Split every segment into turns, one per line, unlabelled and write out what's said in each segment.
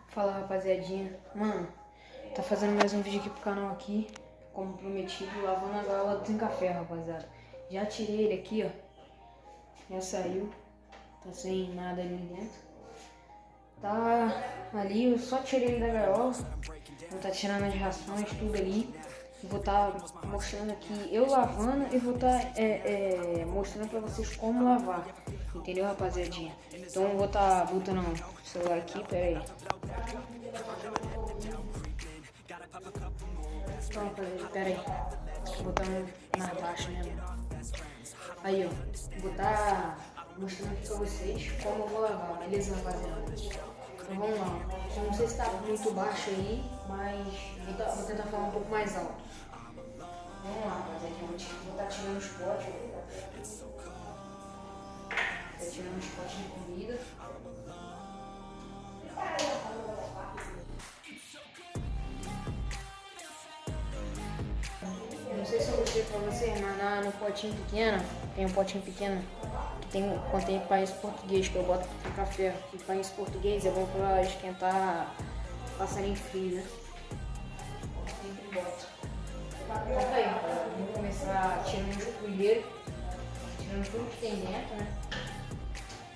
Fala, rapaziadinha, mano, tá fazendo mais um vídeo aqui pro canal aqui, como prometido, lavando a gaiola do Sem Café, rapaziada. Já tirei ele aqui, ó, já saiu, tá sem nada ali dentro, tá ali, eu só tirei ele da gaiola, vou tá tirando as rações, tudo ali, vou tá mostrando aqui eu lavando e vou tá mostrando pra vocês como lavar, entendeu, rapaziadinha? Então eu vou tá botando o celular aqui, pera aí. Então, rapaziada, pera aí, botando mais baixo, né, mano? Aí, ó, vou tá mostrando aqui pra vocês como eu vou lavar, beleza, rapaziada? Então vamos lá, eu não sei se tá muito baixo aí, mas vou tentar falar um pouco mais alto. Vamos lá, rapaziada, vou estar tirando os potes. Tá tirando os potes de comida. Eu não sei se eu mostrei pra vocês, mas no potinho pequeno, tem um potinho pequeno que contém país português, que eu boto no café. E país português é bom pra esquentar passarinho frio, né? Sempre boto. Então aí, vou começar tirando os colheiros, tirando tudo que tem dentro, né?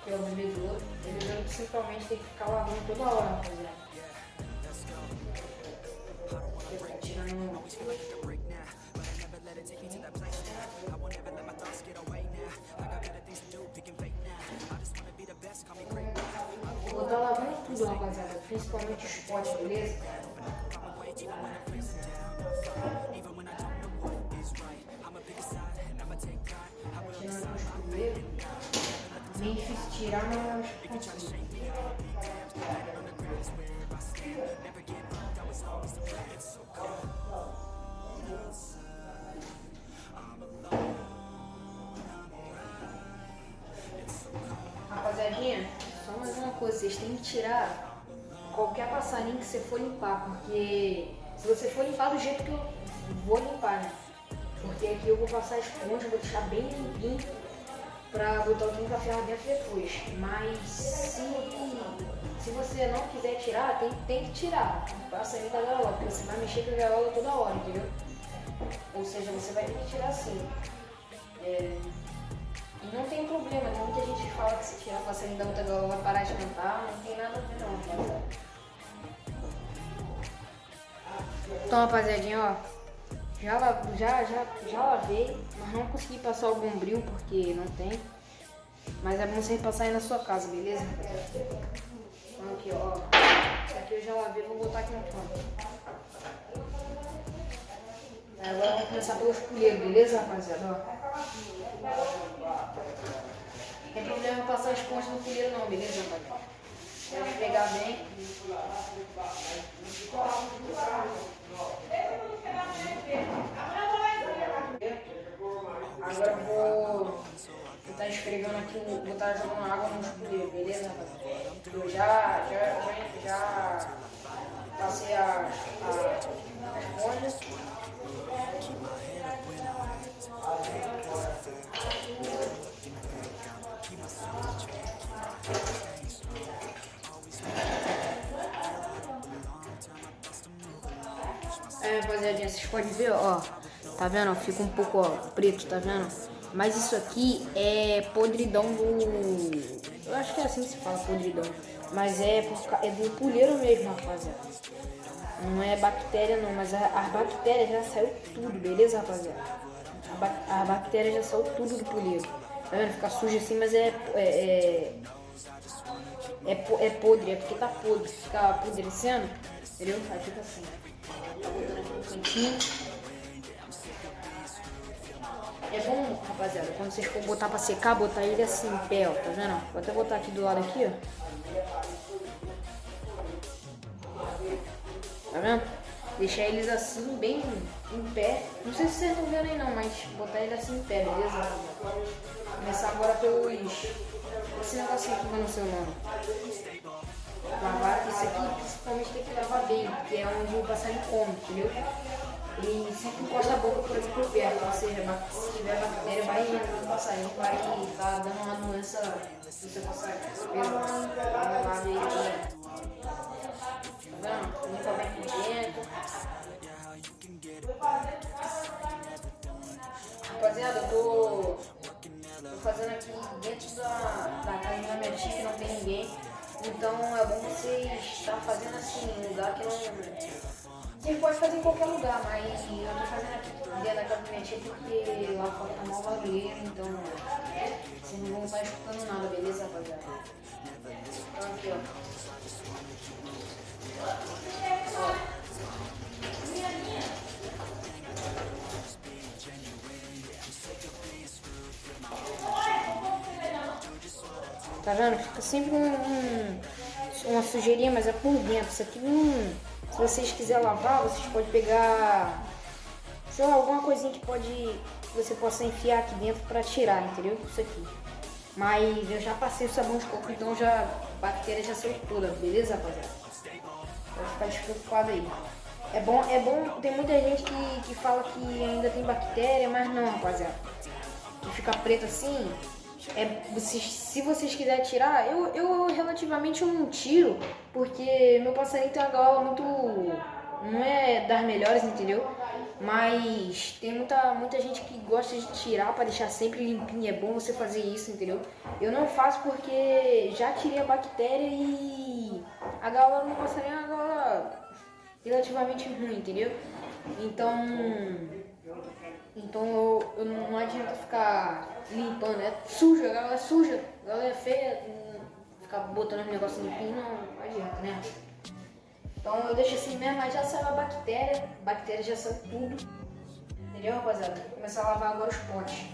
Que é o bebedouro. O bebedouro principalmente tem que ficar lavando toda hora, rapaziada. Vou ficar tirando. Vou estar lavando tudo, rapaziada, principalmente os potes, beleza? Tirando os colheiros. Bem difícil tirar, mas consigo. Rapaziadinha, só mais uma coisa, vocês têm que tirar qualquer passarinho que você for limpar, porque se você for limpar do jeito que eu vou limpar, né? Porque aqui eu vou passar a esponja, vou deixar bem limpinho pra botar o Sem Café lá dentro depois. Mas se você não quiser tirar, tem que tirar o passarinho da gaiola, porque você vai mexer com a gaiola toda hora, entendeu? Ou seja, você vai ter que tirar sim. E não tem problema, tem muita gente que fala que se tirar o passarinho da outra gaiola vai parar de cantar, não tem nada a ver não, rapaziada. Então, rapaziadinha, ó, já lavei, mas não consegui passar o bombril porque não tem. Mas é bom você passar aí na sua casa, beleza? Então aqui, ó, esse aqui eu já lavei, vou botar aqui no canto. Agora vamos começar pelos colheiros, beleza, rapaziada? Ó. Não tem problema passar as pontas no colheiro não, beleza, rapaziada? Pode pegar bem. Agora eu vou estar esfregando aqui, vou estar jogando água nos colheiros, beleza, rapaziada? Eu já passei a esponja. Rapaziadinha, vocês podem ver, ó, tá vendo? Fica um pouco, ó, preto, tá vendo? Mas isso aqui é podridão do... Eu acho que é assim que se fala, podridão. Mas é do pulheiro mesmo, rapaziada. Não é bactéria não, mas as bactérias já saiu tudo, beleza, rapaziada? A bactéria já saiu tudo do pulheiro. Tá vendo? Fica sujo assim, mas é podre, é porque tá podre. Fica apodrecendo, entendeu? Aí fica assim. Tá botando aqui no cantinho. É bom, rapaziada, quando vocês for botar pra secar, botar ele assim em pé, ó, tá vendo? Vou até botar aqui do lado aqui, ó. Tá vendo? Deixar eles assim, bem em pé. Não sei se vocês estão vendo aí não, mas botar ele assim em pé, beleza? Começar agora pelos... Esse negocinho aqui, não sei o nome. Lavar, isso aqui principalmente tem que lavar bem, porque é onde o passarinho come, entendeu? E sempre encosta a boca por aqui por perto, ou seja, se tiver bactéria vai passarinho vai estar dando uma doença se você passar pelo lado aí também. Tá vendo? Limpa bem por dentro. Rapaziada, eu tô fazendo aqui dentro da casa da minha tia, que não tem ninguém. Então é bom você estar fazendo assim, em um lugar que não. Você pode fazer em qualquer lugar, mas eu tô fazendo aqui dentro da casa da minha tia porque lá fora tá mal barulheiro, então vocês não vão estar escutando nada, beleza, rapaziada? Então aqui, ó. Tá vendo? Fica sempre uma sujeirinha, mas é por dentro. Isso aqui se vocês quiserem lavar, vocês podem pegar, sei lá, alguma coisinha que você possa enfiar aqui dentro pra tirar, entendeu? Isso aqui. Mas eu já passei o sabão de coco, então a bactéria já saiu toda, beleza, rapaziada? Pode ficar despreocupado aí. É bom, tem muita gente que fala que ainda tem bactéria, mas não, rapaziada. Que fica preto assim. Se vocês quiserem tirar, eu relativamente não tiro, porque meu passarinho tem uma gaiola muito, não é das melhores, entendeu? Mas tem muita gente que gosta de tirar para deixar sempre limpinho, é bom você fazer isso, entendeu? Eu não faço porque já tirei a bactéria e a gaiola do meu passarinho é uma gaiola relativamente ruim, entendeu? Então eu não adianta ficar limpando, é suja, a gaiola é suja, a gaiola é feia, ficar botando os negócios limpinhos não adianta, né? Então eu deixo assim mesmo, mas já saiu a bactéria já saiu tudo, entendeu, rapaziada? Vou começar a lavar agora os potes.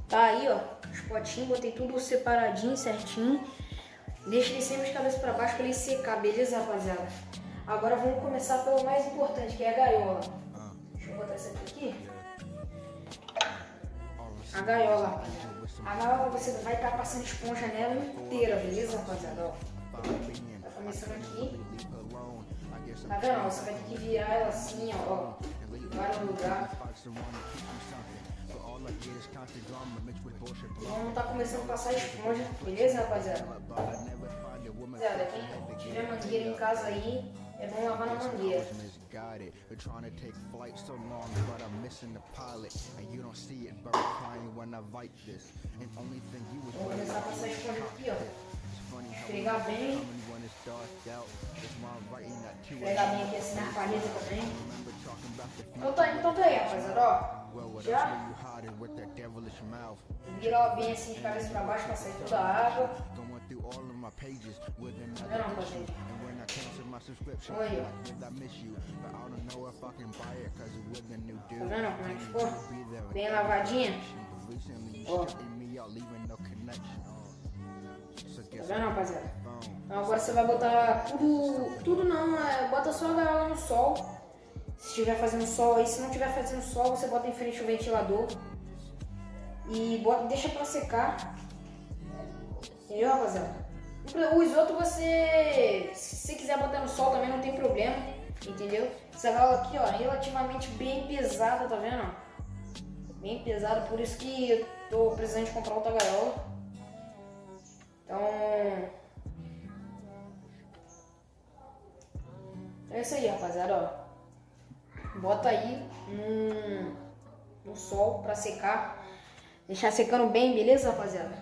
Tá aí, ó, os potinhos, botei tudo separadinho, certinho. Deixa ele sempre de cabeça pra baixo pra ele secar, beleza, rapaziada? Agora vamos começar pelo mais importante, que é a gaiola. Deixa eu botar essa aqui. A gaiola. A gaiola você vai estar passando esponja nela inteira, beleza, rapaziada? Ó. Tá começando aqui. Tá vendo? Você vai ter que virar ela assim, ó. Vai no lugar. Vamos tá começando a passar esponja, beleza, rapaziada? Rapaziada, quem tiver mangueira em casa aí, é bom lavar na mangueira. Vou começar a passar esponja aqui, ó. Esfregar bem. Esfregar bem aqui assim na paleta também. Então tá aí, rapaziada, ó. Já vira ela bem assim de cabeça pra baixo pra sair toda a água. Tá vendo, rapaziada? Olha. Tá vendo como é que ficou? Bem lavadinha. Ó. Tá vendo, rapaziada? Então agora você vai botar tudo não, bota só a gaiola no sol. Se estiver fazendo sol aí, se não estiver fazendo sol, você bota em frente o ventilador. E deixa pra secar. Entendeu, rapaziada? O esgoto se você quiser botar no sol também não tem problema. Entendeu? Essa gaiola aqui, ó, relativamente bem pesada, tá vendo? Bem pesada, por isso que eu tô precisando de comprar outra gaiola. Então é isso aí, rapaziada, ó. Bota aí no sol pra secar. Deixar secando bem, beleza, rapaziada?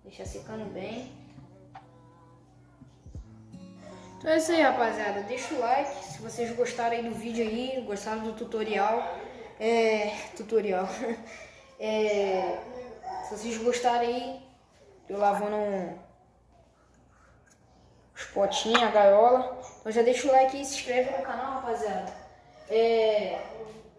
Deixar secando bem. Então é isso aí, rapaziada. Deixa o like se vocês gostaram aí do vídeo aí, gostaram do tutorial. Se vocês gostarem aí, eu lavando os potinhos, a gaiola. Então já deixa o like aí, se inscreve no canal, rapaziada.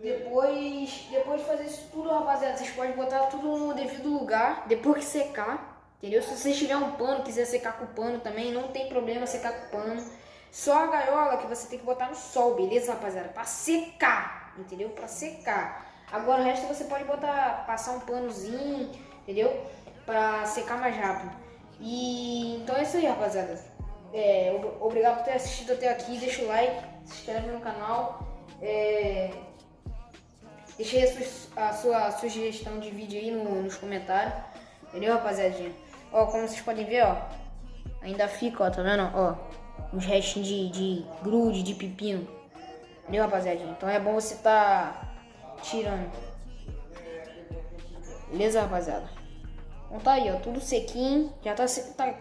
Depois de fazer isso tudo, rapaziada, vocês podem botar tudo no devido lugar, depois que secar, entendeu? Se vocês tiver um pano, quiser secar com o pano também, não tem problema secar com o pano. Só a gaiola que você tem que botar no sol, beleza, rapaziada? Pra secar, entendeu? Pra secar. Agora o resto você pode passar um panozinho, entendeu? Pra secar mais rápido. Então é isso aí, rapaziada. Obrigado por ter assistido até aqui. Deixa o like, se inscreve no canal. Deixa aí a sua sugestão de vídeo aí nos comentários. Entendeu, rapaziadinha? Ó, como vocês podem ver, ó. Ainda fica, ó, tá vendo? Ó, uns restinhos de grude, de pepino. Entendeu, rapaziadinha? Então é bom você tá tirando. Beleza, rapaziada? Então tá aí, ó, tudo sequinho. Já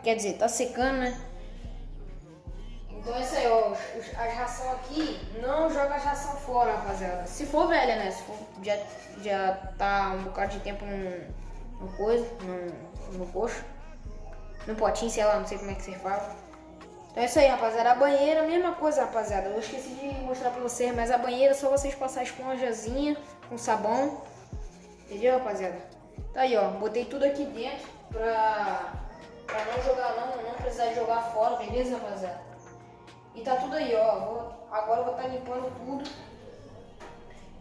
quer dizer, tá secando, né? Então é isso aí, ó. As rações aqui, não joga as rações fora, rapaziada. Se for velha, né? Se for, já tá um bocado de tempo no coisa, no coxo. No potinho, sei lá, não sei como é que você fala. Então é isso aí, rapaziada. A banheira, mesma coisa, rapaziada. Eu esqueci de mostrar pra vocês, mas a banheira é só vocês passar a esponjazinha com sabão. Entendeu, rapaziada? Tá aí, ó. Botei tudo aqui dentro pra não jogar, não precisar jogar fora, beleza, rapaziada? E tá tudo aí, ó. Agora eu vou estar limpando tudo.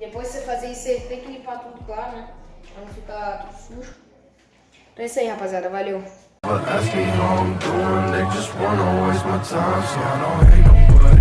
Depois de você fazer isso, você tem que limpar tudo, claro, né? Pra não ficar tudo sujo. Então é isso aí, rapaziada. Valeu.
Ask me how I'm doing, they just wanna waste my time, so I don't hate nobody.